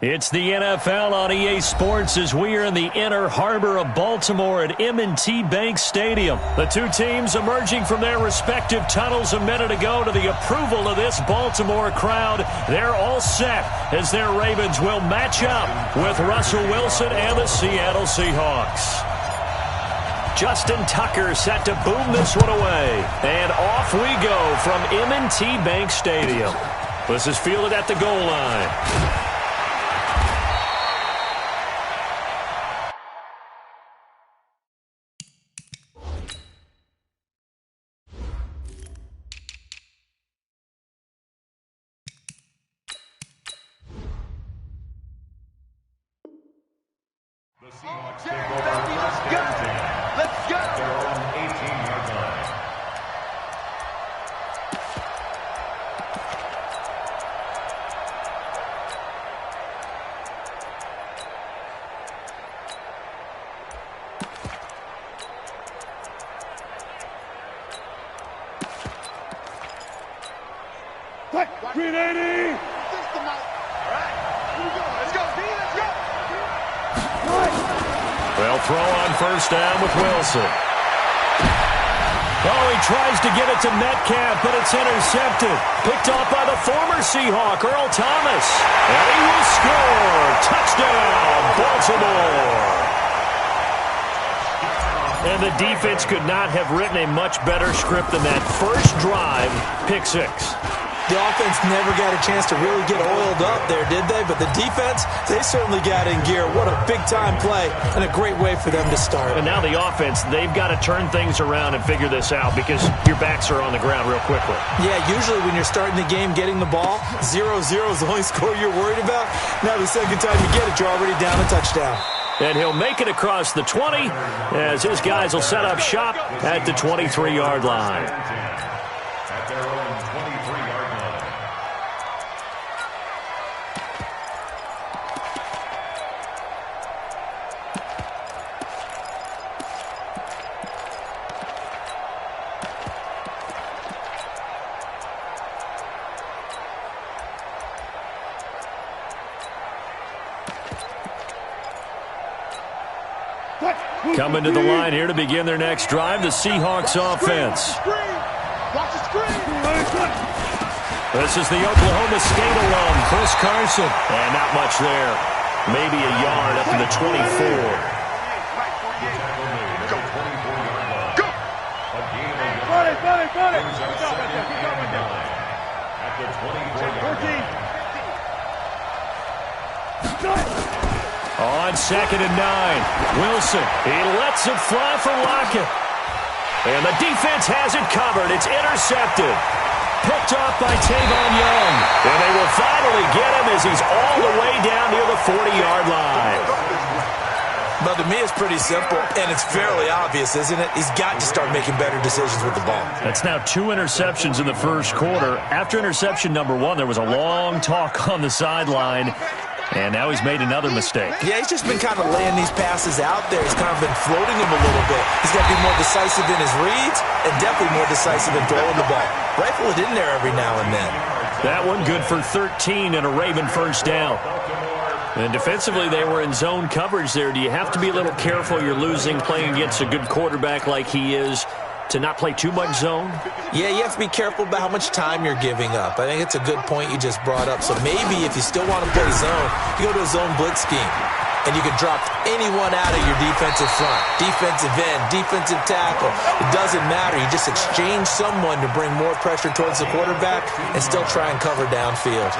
It's the NFL on EA Sports as we are in the inner harbor of Baltimore at M&T Bank Stadium. The two teams emerging from their respective tunnels a minute ago to the approval of this Baltimore crowd. They're all set as their Ravens will match up with Russell Wilson and the Seattle Seahawks. Justin Tucker set to boom this one away. And off we go from M&T Bank Stadium. This is fielded at the goal line. Well, throw on first down with Wilson. Oh, he tries to get it to Metcalf, but it's intercepted. Picked off by the former Seahawk, Earl Thomas. And he will score. Touchdown, Baltimore. And the defense could not have written a much better script than that first drive, pick six. The offense never got a chance to really get oiled up there, did they? But the defense, they certainly got in gear. What a big-time play and a great way for them to start. And now the offense, they've got to turn things around and figure this out because your backs are on the ground real quickly. Yeah, usually when you're starting the game, getting the ball, 0-0 is the only score you're worried about. Now the second time you get it, you're already down a touchdown. And he'll make it across the 20 as his guys will set up shop at the 23-yard line. At their own 23-yard line. Coming to the line here to begin their next drive, the Seahawks offense. This is the Oklahoma State alum, Chris Carson. And not much there. Maybe a yard up to the 24. On 2nd and 9, Wilson, he lets it fly for Lockett. And the defense has it covered. It's intercepted. Picked off by Tavon Young. And they will finally get him as he's all the way down near the 40-yard line. But to me, it's pretty simple, and it's fairly obvious, isn't it? He's got to start making better decisions with the ball. That's now 2 interceptions in the first quarter. After interception number 1, there was a long talk on the sideline. And now he's made another mistake. Yeah, he's just been kind of laying these passes out there. He's kind of been floating them a little bit. He's got to be more decisive in his reads and definitely more decisive in throwing the ball. Rifle it in there every now and then. That one good for 13 and a Raven first down. And defensively, they were in zone coverage there. Do you have to be a little careful? You're losing playing against a good quarterback like he is to not play too much zone? Yeah, you have to be careful about how much time you're giving up. I think it's a good point you just brought up. So maybe if you still want to play zone, you go to a zone blitz scheme. And you can drop anyone out of your defensive front. Defensive end, defensive tackle. It doesn't matter. You just exchange someone to bring more pressure towards the quarterback and still try and cover downfield.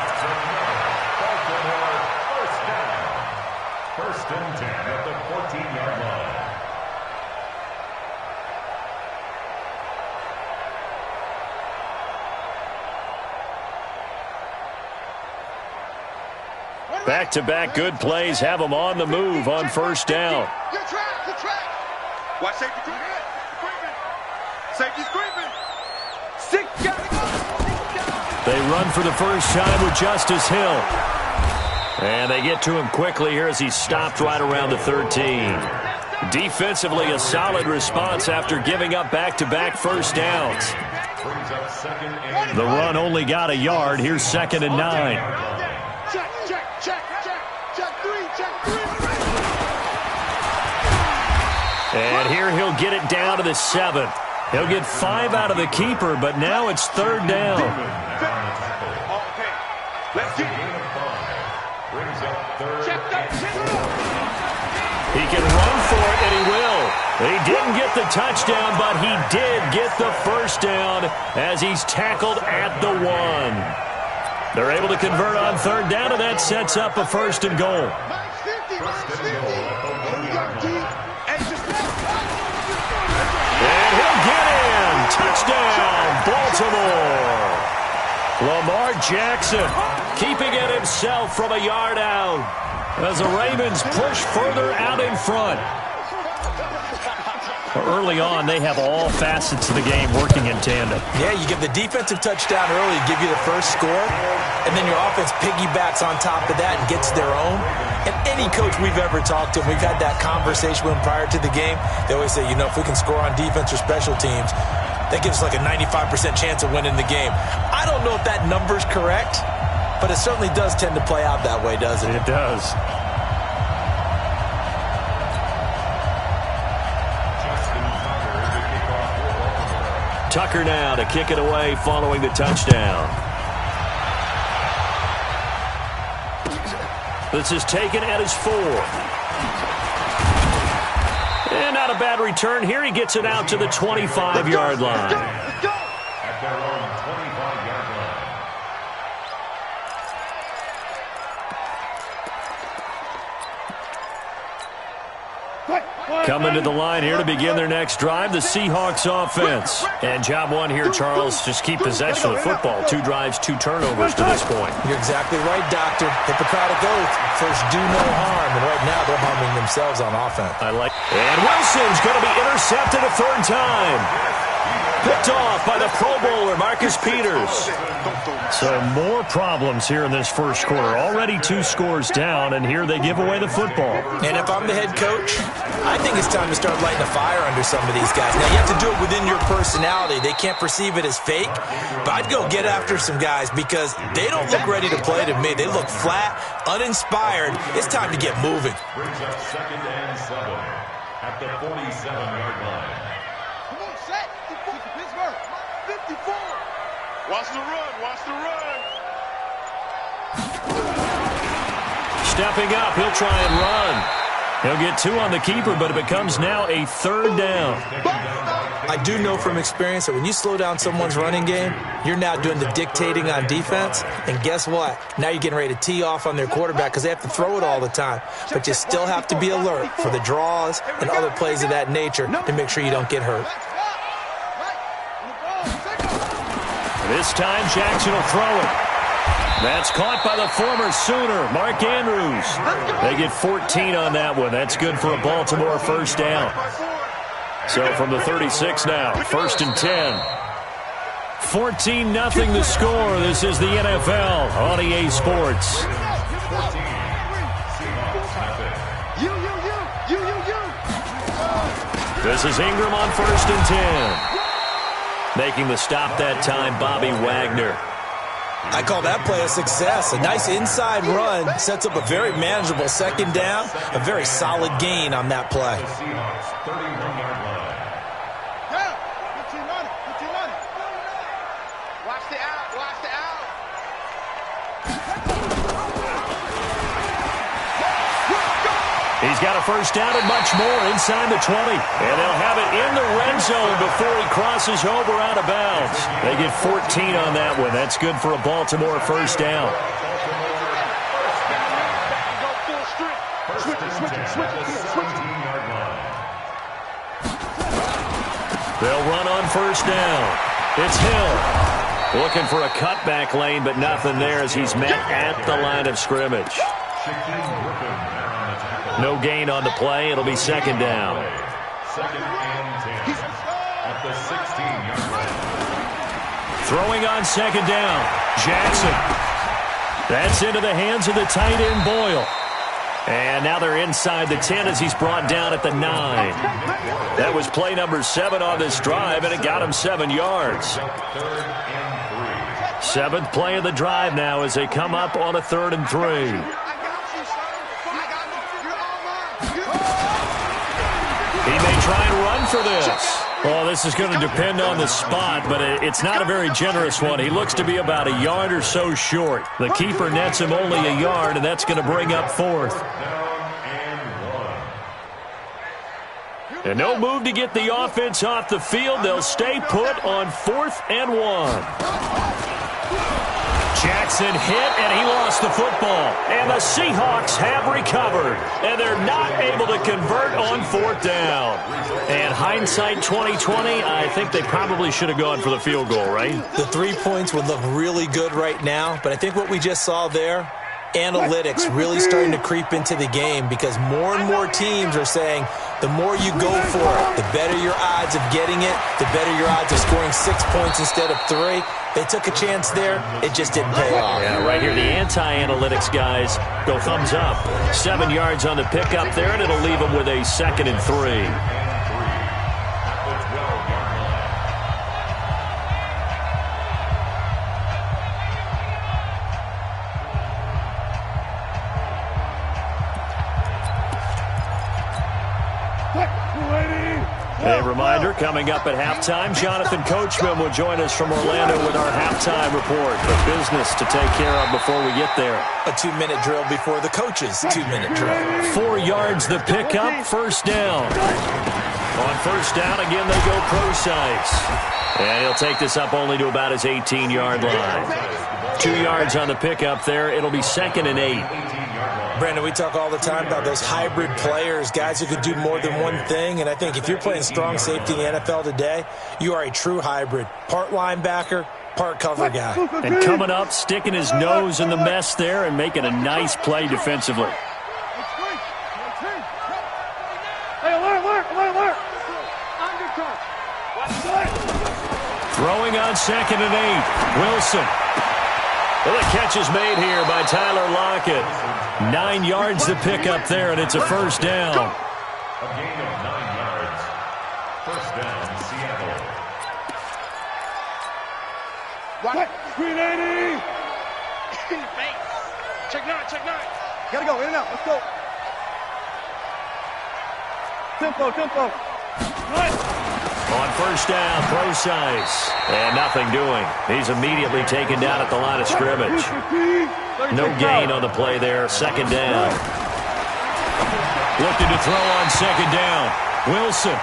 First and 10 at the 14-yard line. Back-to-back good plays have them on the move on first down. Good track. Watch safety creeping. Safety's creeping. Six, gotta go. They run for the first time with Justice Hill. And they get to him quickly here as he's stopped right around the 13. Defensively, a solid response after giving up back-to-back first downs. The run only got a yard. Here's 2nd and 9. And here he'll get it down to the 7. He'll get 5 out of the keeper, but now it's 3rd down. Okay, let's get it. Brings up 3rd. He can run for it, and he will. He didn't get the touchdown, but he did get the 1st down as he's tackled at the 1. They're able to convert on 3rd down, and that sets up a 1st and goal. And he'll get in. Touchdown, Baltimore. Lamar Jackson keeping it himself from a yard out as the Ravens push further out in front. Early on, they have all facets of the game working in tandem. Yeah, you give the defensive touchdown early, give you the first score, and then your offense piggybacks on top of that and gets their own. And any coach we've ever talked to, we've had that conversation with them prior to the game, they always say, you know, if we can score on defense or special teams, that gives us like a 95% chance of winning the game. I don't know if that number's correct, but it certainly does tend to play out that way, doesn't it? It does. Tucker now to kick it away following the touchdown. This is taken at his 4. And not a bad return here. He gets it out to the 25-yard line. At their own 25-yard line. Coming to the line here to begin their next drive, the Seahawks offense. And job one here, Charles, just keep possession of the football. 2 drives, 2 turnovers to this point. You're exactly right, Doctor. Hippocratic oath. First, do no harm. And right now, they're harming themselves on offense. And Wilson's going to be intercepted a 3rd time. Picked off by the Pro Bowler, Marcus Peters. So more problems here in this first quarter. Already 2 scores down, and here they give away the football. And if I'm the head coach, I think it's time to start lighting a fire under some of these guys. Now, you have to do it within your personality. They can't perceive it as fake, but I'd go get after some guys because they don't look ready to play to me. They look flat, uninspired. It's time to get moving. Brings up 2nd and 7 at the 47-yard line. Come on, set. Pittsburgh. 54. Watch the run. Watch the run. Stepping up, he'll try and run. He'll get 2 on the keeper, but it becomes now a 3rd down. I do know from experience that when you slow down someone's running game, you're now doing the dictating on defense. And guess what? Now you're getting ready to tee off on their quarterback because they have to throw it all the time. But you still have to be alert for the draws and other plays of that nature to make sure you don't get hurt. This time, Jackson will throw it. That's caught by the former Sooner, Mark Andrews. They get 14 on that one. That's good for a Baltimore 1st down. So from the 36 now, 1st and 10. 14-0 the score. This is the NFL on EA Sports. This is Ingram on 1st and 10. Making the stop that time, Bobby Wagner. I call that play a success. A nice inside run sets up a very manageable 2nd down. A very solid gain on that play. The Seahawks 31-yard line. Yeah, 15 on it. 15 on it. Watch the out. Watch the out. He's got a 1st down and much more inside the 20. And they'll have it in the red zone before he crosses over out of bounds. They get 14 on that one. That's good for a Baltimore 1st down. They'll run on 1st down. It's Hill. Looking for a cutback lane, but nothing there as he's met at the line of scrimmage. No gain on the play. It'll be 2nd down. 2nd and 10 at the 16-yard line. Throwing on 2nd down. Jackson. That's into the hands of the tight end Boyle. And now they're inside the 10 as he's brought down at the 9. That was play number 7 on this drive, and it got him 7 yards. 7th play of the drive now as they come up on a 3rd and 3. He may try for this. Well, this is going to depend on the spot, but it's not a very generous one. He looks to be about a yard or so short. The keeper nets him only a yard, and that's going to bring up fourth. And no move to get the offense off the field. They'll stay put on 4th and 1. Jackson hit, and he lost the football. And the Seahawks have recovered. And they're not able to convert on 4th down. And hindsight 2020, I think they probably should have gone for the field goal, right? The 3 points would look really good right now. But I think what we just saw there, analytics really starting to creep into the game because more and more teams are saying the more you go for it, the better your odds of getting it, the better your odds of scoring 6 points instead of 3. They took a chance there. It just didn't pay off. Yeah, right here the anti-analytics guys go thumbs up. 7 yards on the pickup there, and it'll leave them with a 2nd and 3. A reminder, coming up at halftime, Jonathan Coachman will join us from Orlando with our halftime report. The business to take care of before we get there. A 2-minute drill before the coach's 2-minute drill. 4 yards the pickup, 1st down. On 1st down, again, they go pro-size. And he'll take this up only to about his 18-yard line. 2 yards on the pickup there. It'll be 2nd and 8. Brandon, we talk all the time about those hybrid players, guys who could do more than one thing. And I think if you're playing strong safety in the NFL today, you are a true hybrid. Part linebacker, part cover guy. And coming up, sticking his nose in the mess there and making a nice play defensively. Throwing on 2nd and 8. Wilson. Well, the catch is made here by Tyler Lockett. 9 yards to pick up there, and it's a 1st down. A gain of 9 yards. 1st down, Seattle. What? Screen 80. Check 9, check 9. Gotta go, in and out, let's go. Tempo. On 1st down, pro-size. And nothing doing. He's immediately taken down at the line of scrimmage. No gain on the play there. 2nd down. Looking to throw on 2nd down. Wilson.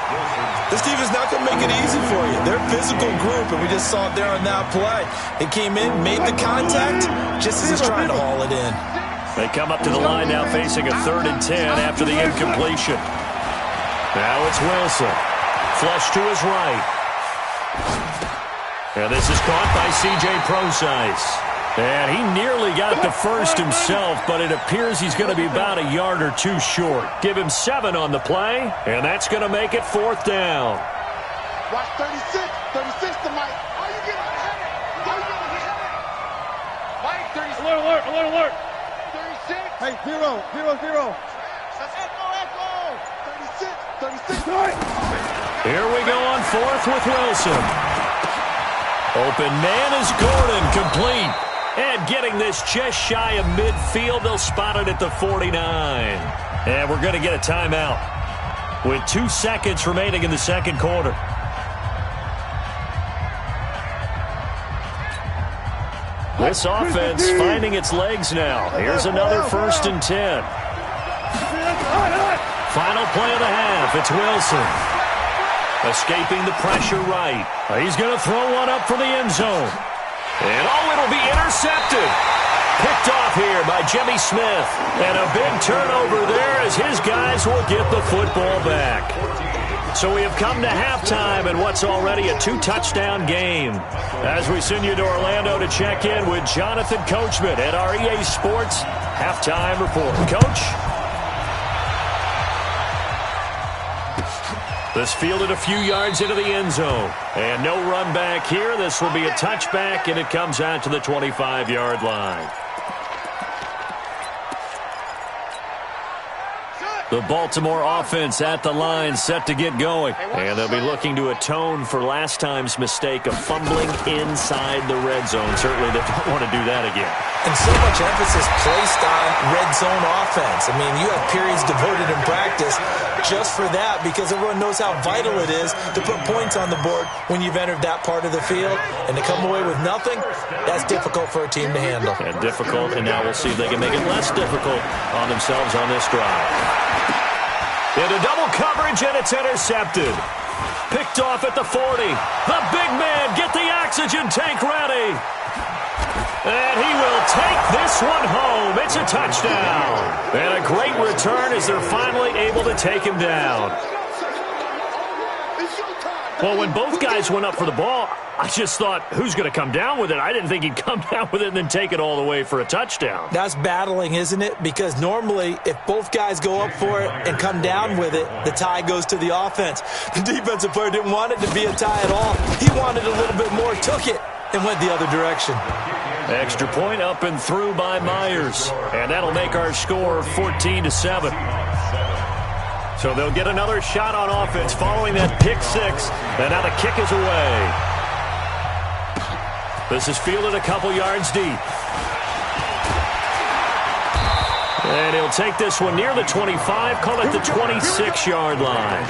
This team is not going to make it easy for you. They're a physical group, and we just saw it there on that play. They came in, made the contact, just as he's trying to haul it in. They come up to the line now facing a 3rd and 10 after the incompletion. Now it's Wilson. Flush to his right. And this is caught by C.J. Prosize. And he nearly got the first himself, but it appears he's going to be about a yard or 2 short. Give him 7 on the play, and that's going to make it 4th down. Watch 36 to Mike. How you getting ahead? Mike, 36. Alert. 36. Hey, 0. 36. Here we go on 4th with Wilson. Open man is Gordon, complete. And getting this just shy of midfield, they'll spot it at the 49. And we're going to get a timeout with 2 seconds remaining in the 2nd quarter. This offense finding its legs now. Here's another 1st and 10. Final play of the half. It's Wilson. Escaping the pressure right. He's going to throw one up for the end zone. And it'll be intercepted. Picked off here by Jimmy Smith. And a big turnover there as his guys will get the football back. So we have come to halftime in what's already a 2-touchdown game. As we send you to Orlando to check in with Jonathan Coachman at our EA Sports Halftime Report. Coach? This fielded a few yards into the end zone. And no run back here. This will be a touchback, and it comes out to the 25-yard line. The Baltimore offense at the line, set to get going. And they'll be looking to atone for last time's mistake of fumbling inside the red zone. Certainly they don't want to do that again. And so much emphasis placed on red zone offense. I mean, you have periods devoted in practice just for that because everyone knows how vital it is to put points on the board when you've entered that part of the field. And to come away with nothing, that's difficult for a team to handle. And difficult, and now we'll see if they can make it less difficult on themselves on this drive. Into double coverage, and it's intercepted. Picked off at the 40. The big man, get the oxygen tank ready. And he will take this one home. It's a touchdown. And a great return as they're finally able to take him down. Well, when both guys went up for the ball, I just thought, who's going to come down with it? I didn't think he'd come down with it and then take it all the way for a touchdown. That's battling, isn't it? Because normally, if both guys go up for it and come down with it, the tie goes to the offense. The defensive player didn't want it to be a tie at all. He wanted a little bit more, took it, and went the other direction. Extra point up and through by Myers. And that'll make our score 14-7. So they'll get another shot on offense following that pick six. And now the kick is away. This is fielded a couple yards deep. And he'll take this one near the 25, call it the 26-yard line.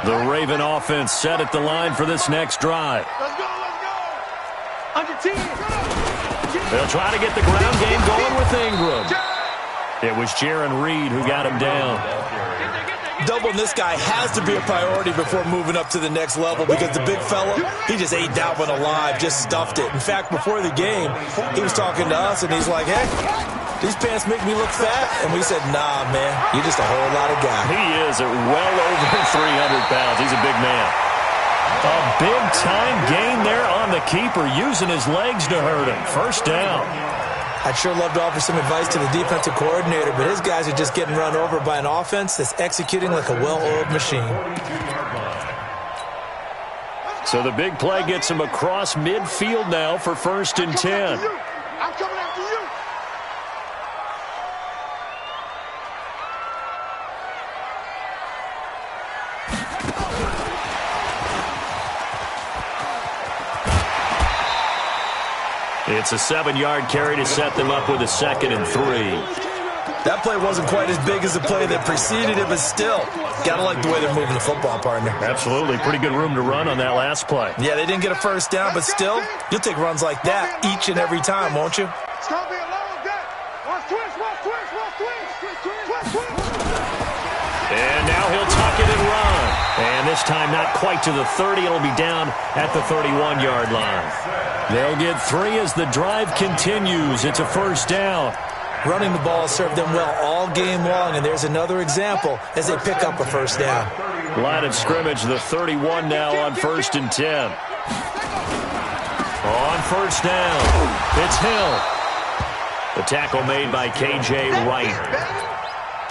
The Raven offense set at the line for this next drive. Let's go, let's go. Under 10. They'll try to get the ground game going with Ingram. It was Jaron Reed who got him down. Doubling this guy has to be a priority before moving up to the next level because the big fella, he just ate that one alive, just stuffed it. In fact, before the game, he was talking to us, and he's like, hey, these pants make me look fat. And we said, nah, man, you're just a whole lot of guy. He is at well over 300 pounds. He's a big man. A big-time gain there on the keeper, using his legs to hurt him. First down. I'd sure love to offer some advice to the defensive coordinator, but his guys are just getting run over by an offense that's executing like a well-oiled machine. So the big play gets him across midfield now for 1st and 10. I'm coming after you. It's a 7-yard carry to set them up with a 2nd and 3. That play wasn't quite as big as the play that preceded it, but still, gotta like the way they're moving the football, partner. Absolutely. Pretty good room to run on that last play. Yeah, they didn't get a first down, but still, you'll take runs like that each and every time, won't you? It's gonna be a long day. Watch twist, watch twist, watch twist, twist, twist. And now he'll tuck it and run. And this time not quite to the 30. It'll be down at the 31-yard line. They'll get 3 as the drive continues. It's a first down. Running the ball served them well all game long, and there's another example as they pick up a first down. Line of scrimmage, the 31 now on 1st and 10. On first down, it's Hill. The tackle made by K.J. Wright.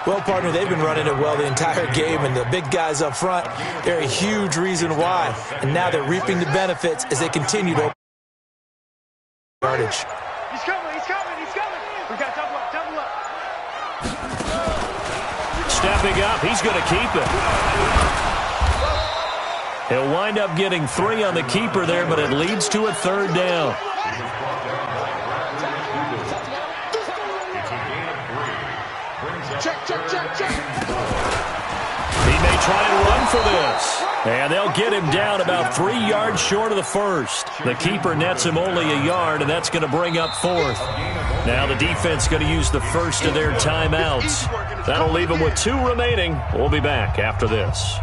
Well, partner, they've been running it well the entire game, and the big guys up front, they're a huge reason why. And now they're reaping the benefits as they continue to yardage. He's coming, he's coming, he's coming. We got double up, double up. Stepping up, he's going to keep it. He'll wind up getting 3 on the keeper there, but it leads to a 3rd down. Check, check, check, check. He may try and run for this. And they'll get him down about 3 yards short of the first. The keeper nets him only a yard, and that's going to bring up 4th. Now the defense going to use the first of their timeouts. That'll leave them with 2 remaining. We'll be back after this.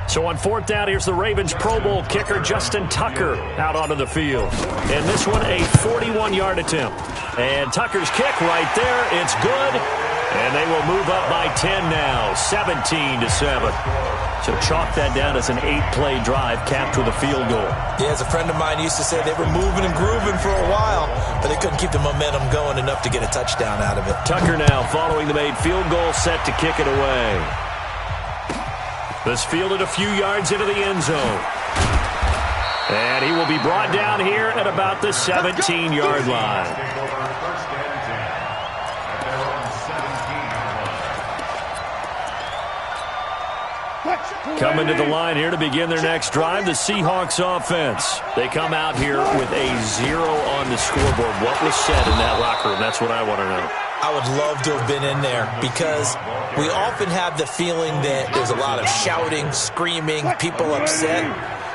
So on 4th down, here's the Ravens Pro Bowl kicker Justin Tucker out onto the field. And this one a 41-yard attempt. And Tucker's kick right there. It's good. And they will move up by 10 now, 17-7. So chalk that down as an 8-play drive capped with a field goal. Yeah, as a friend of mine used to say, they were moving and grooving for a while, but they couldn't keep the momentum going enough to get a touchdown out of it. Tucker now following the made field goal, set to kick it away. This fielded a few yards into the end zone. And he will be brought down here at about the 17-yard line. Coming to the line here to begin their next drive, the Seahawks offense. They come out here with a 0 on the scoreboard. What was said in that locker room? That's what I want to know. I would love to have been in there because we often have the feeling that there's a lot of shouting, screaming, people upset.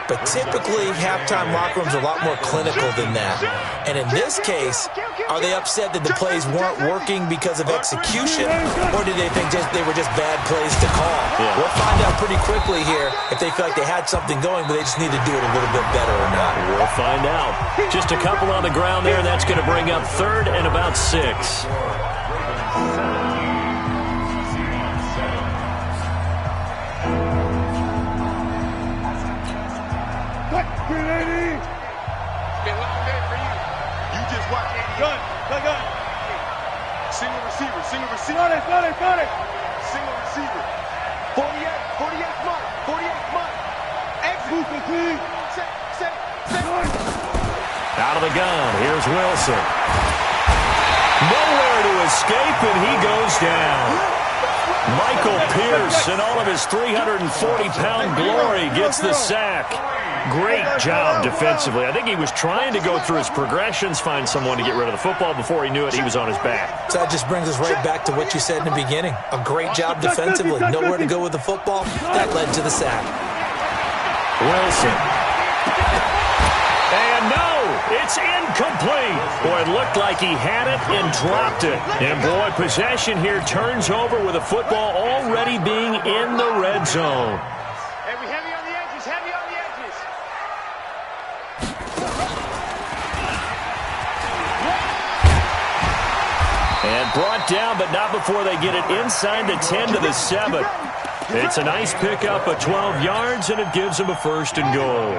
But typically, halftime locker rooms are a lot more clinical than that. And in this case, are they upset that the plays weren't working because of execution, or did they think they were just bad plays to call? Yeah. We'll find out pretty quickly here if they feel like they had something going, but they just need to do it a little bit better or not. We'll find out. Just a couple on the ground there. That's going to bring up 3rd and about 6. Single receiver. Single receiver. 48 month. Execute. Set. Out of the gun. Here's Wilson. Nowhere to escape, and he goes down. Michael Pierce, in all of his 340-pound glory, gets the sack. Great job defensively. I think he was trying to go through his progressions, find someone to get rid of the football. Before he knew it, he was on his back. So that just brings us right back to what you said in the beginning. A great job defensively. Nowhere to go with the football. That led to the sack. Wilson. And no, it's incomplete. Boy, it looked like he had it and dropped it. And boy, possession here turns over with the football already being in the red zone. And brought down, but not before they get it inside the 10 to the 7. It's a nice pickup of 12 yards, and it gives them a 1st and goal.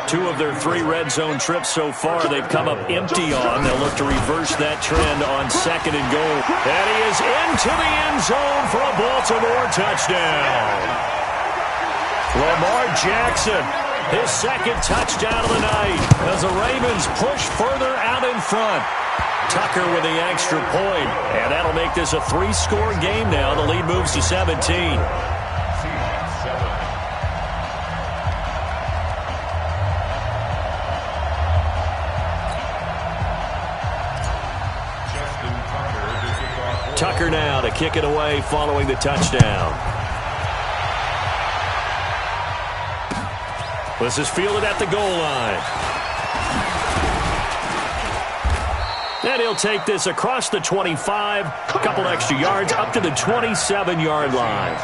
2 of their 3 red zone trips so far they've come up empty on. They'll look to reverse that trend on 2nd and goal. And he is into the end zone for a Baltimore touchdown. Lamar Jackson, his 2nd touchdown of the night as the Ravens push further out in front. Tucker with the extra point, and that'll make this a 3-score game now. The lead moves to 17. Tucker now to kick it away following the touchdown. This is fielded at the goal line. And he'll take this across the 25, a couple extra yards, up to the 27-yard line.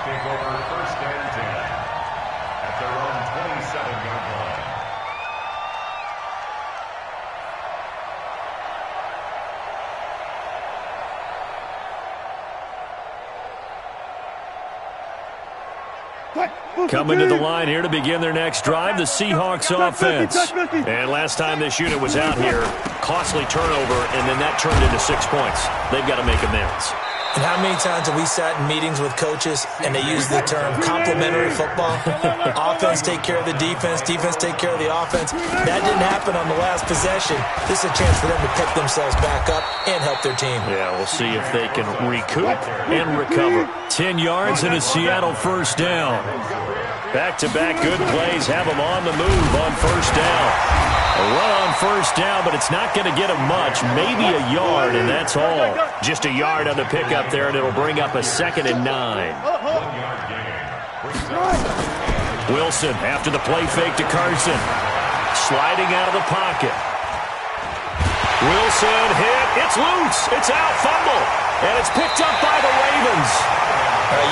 Coming to the line here to begin their next drive, the Seahawks offense. And last time this unit was out here, costly turnover, and then that turned into 6 points. They've got to make amends. And how many times have we sat in meetings with coaches and they use the term complementary football? Offense take care of the defense, defense take care of the offense. That didn't happen on the last possession. This is a chance for them to pick themselves back up and help their team. Yeah, we'll see if they can recoup and recover. 10 yards and a Seattle 1st down. Back-to-back good plays have them on the move on 1st down. A run on 1st down, but it's not going to get them much. Maybe a yard, and that's all. Just a yard on the pickup there, and it'll bring up a 2nd and 9. Wilson after the play fake to Carson. Sliding out of the pocket. Wilson hit. It's loose. It's out. Fumble. And it's picked up by the Ravens.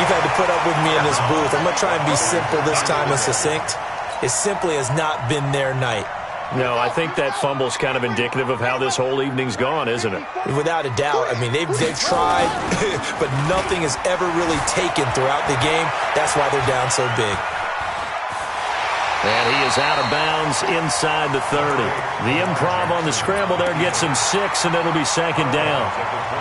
You've had to put up with me in this booth. I'm going to try and be simple this time and succinct. It simply has not been their night. No, I think that fumble's kind of indicative of how this whole evening's gone, isn't it? Without a doubt. I mean, they've tried, but nothing is ever really taken throughout the game. That's why they're down so big. And he is out of bounds inside the 30. The improv on the scramble there gets him 6, and it'll be 2nd down.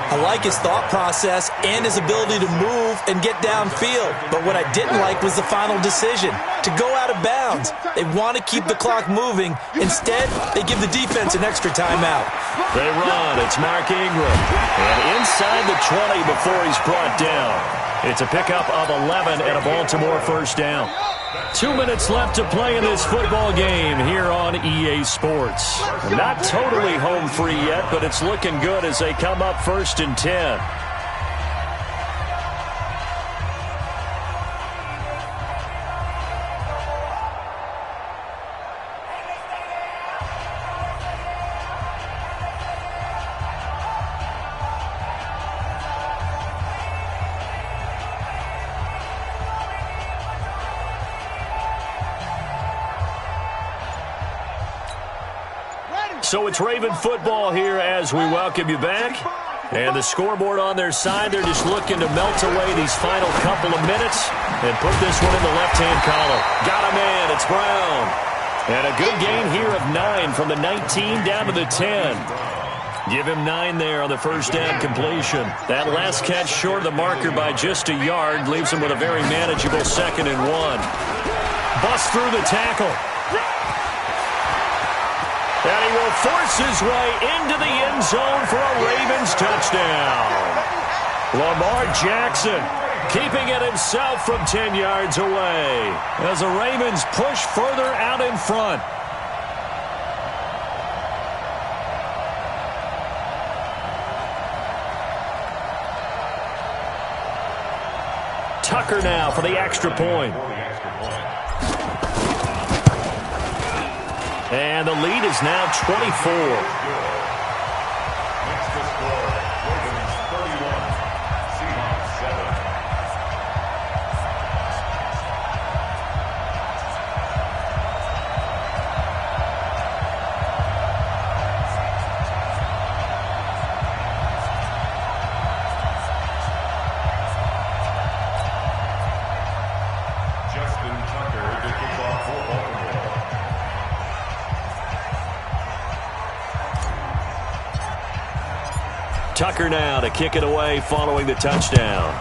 I like his thought process and his ability to move and get downfield. But what I didn't like was the final decision. To go out out of bounds. They want to keep the clock moving. Instead, they give the defense an extra timeout. They run. It's Mark Ingram. And inside the 20 before he's brought down. It's a pickup of 11 and a Baltimore first down. 2 minutes left to play in this football game here on EA Sports. Not totally home free yet, but it's looking good as they come up 1st and 10. So it's Raven football here as we welcome you back. And the scoreboard on their side, they're just looking to melt away these final couple of minutes and put this one in the left-hand column. Got a man, it's Brown. And a good gain here of 9 from the 19 down to the 10. Give him 9 there on the first down completion. That last catch short of the marker by just a yard leaves him with a very manageable 2nd and 1. Bust through the tackle. And he will force his way into the end zone for a Ravens touchdown. Lamar Jackson keeping it himself from 10 yards away as the Ravens push further out in front. Tucker now for the extra point. And the lead is now 24. Tucker now to kick it away following the touchdown.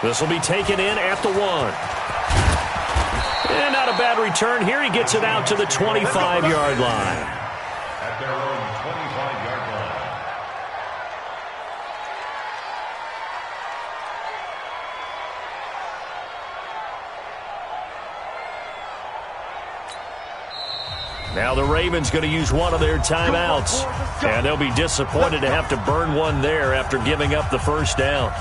This will be taken in at the 1. And not a bad return here. He gets it out to the 25-yard line. At their own 25-yard line. Now the Ravens going to use one of their timeouts. And they'll be disappointed to have to burn one there after giving up the first down.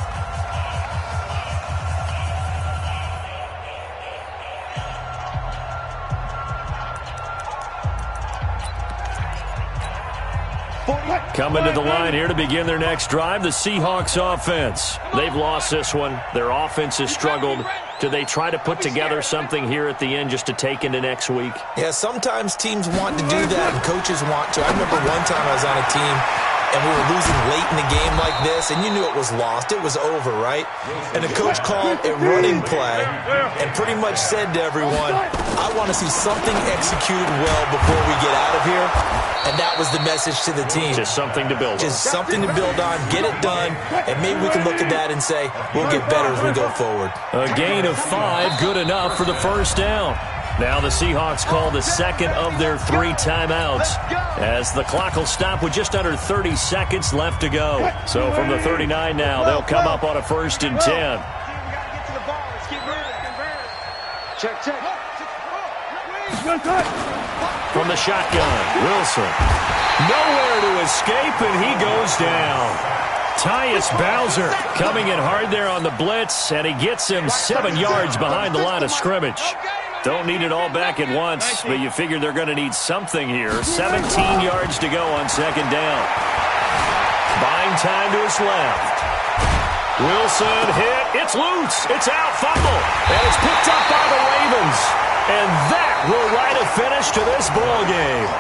Coming to the line here to begin their next drive, the Seahawks offense. They've lost this one. Their offense has struggled. Do they try to put together something here at the end just to take into next week? Yeah, sometimes teams want to do that and coaches want to. I remember one time I was on a team and we were losing late in the game like this, and you knew it was lost. It was over, right? And the coach called a running play and pretty much said to everyone, I want to see something executed well before we get out of here. And that was the message to the team. Just something to build on. Just something to build on, get it done, and maybe we can look at that and say, we'll get better as we go forward. A gain of 5, good enough for the first down. Now the Seahawks call the second of their 3 timeouts as the clock will stop with just under 30 seconds left to go. So from the 39 now, they'll come up on a 1st and 10. Check. From the shotgun, Wilson. Nowhere to escape, and he goes down. Tyus Bowser coming in hard there on the blitz, and he gets him 7 yards behind the line of scrimmage. Don't need it all back at once, but you figure they're going to need something here. 17 yards to go on 2nd down. Buying time to his left. Wilson hit. It's loose. It's out. Fumble. And it's picked up by the Ravens. And that will write a finish to this ball game.